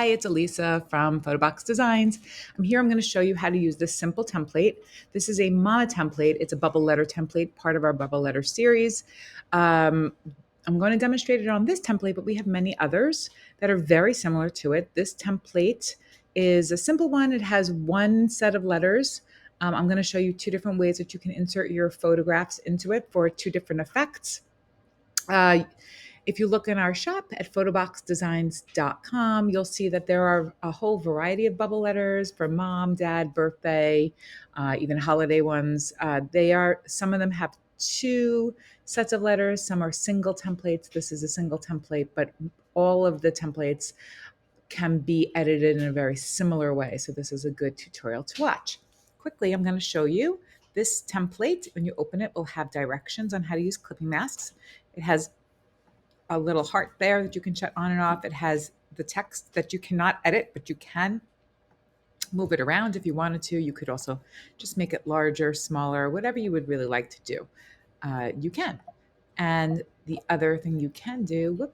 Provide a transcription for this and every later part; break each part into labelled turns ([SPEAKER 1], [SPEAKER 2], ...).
[SPEAKER 1] Hi, it's Elisa from Photobox Designs. I'm going to show you how to use this simple template. This is a Mama template. It's a bubble letter template, part of our bubble letter series. I'm going to demonstrate it on this template, but we have many others that are very similar to it. This template is a simple one. It has one set of letters. I'm going to show you two different ways that you can insert your photographs into it for two different effects. If you look in our shop at photoboxdesigns.com, you'll see that there are a whole variety of bubble letters for mom, dad, birthday, even holiday ones. Some of them have two sets of letters, some are single templates. This is a single template, but all of the templates can be edited in a very similar way. So this is a good tutorial to watch. Quickly, I'm going to show you this template. When you open it, will have directions on how to use clipping masks. It has a little heart there that you can shut on and off. It has the text that you cannot edit, but you can move it around if you wanted to. You could also just make it larger, smaller, whatever you would really like to do. You can. And the other thing you can do,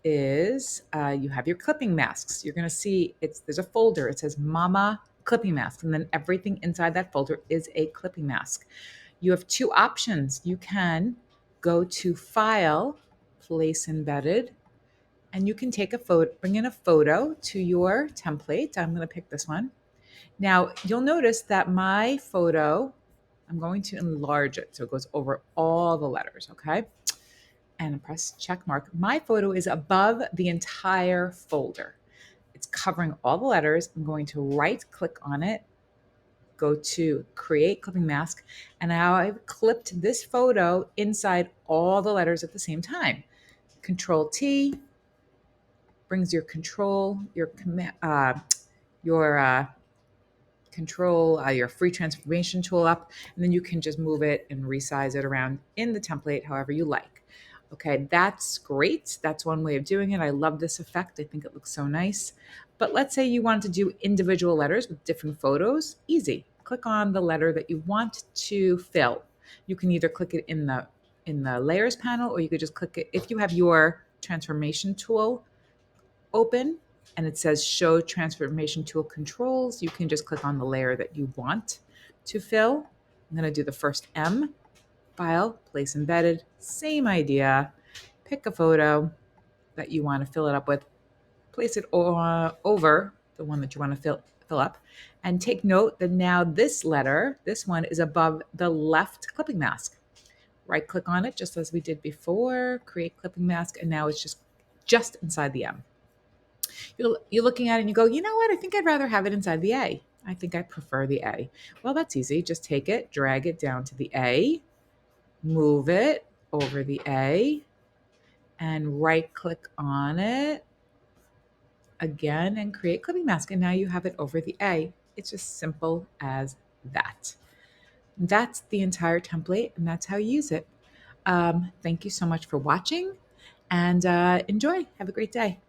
[SPEAKER 1] is you have your clipping masks. You're going to see there's a folder. It says Mama clipping mask, and then everything inside that folder is a clipping mask. You have two options. You can go to File, Place Embedded, and you can take a photo, bring in a photo to your template. I'm going to pick this one. Now, you'll notice that my photo, I'm going to enlarge it so it goes over all the letters, okay? And press check mark. My photo is above the entire folder. It's covering all the letters. I'm going to right click on it, go to create clipping mask, and now I've clipped this photo inside all the letters at the same time. Control T brings your control, your free transformation tool up, and then you can just move it and resize it around in the template however you like. Okay, that's great. That's one way of doing it. I love this effect. I think it looks so nice. But let's say you want to do individual letters with different photos. Easy. Click on the letter that you want to fill. You can either click it in the layers panel, or you could just click it if you have your transformation tool open and it says show transformation tool controls. You can just click on the layer that you want to fill. I'm going to do the first M. File, place embedded, same idea. Pick a photo that you want to fill it up with, place it over the one that you want to fill up, and take note that now this one is above the left clipping mask. Right click on it just as we did before, create clipping mask, and now it's just inside the M. You're looking at it and you go, you know what? I think I'd rather have it inside the A. I think I prefer the A. Well, that's easy. Just take it, drag it down to the A, move it over the A, and right click on it again and create clipping mask. And now you have it over the A. It's just simple as that. That's the entire template, and that's how you use it. Thank you so much for watching, and enjoy. Have a great day.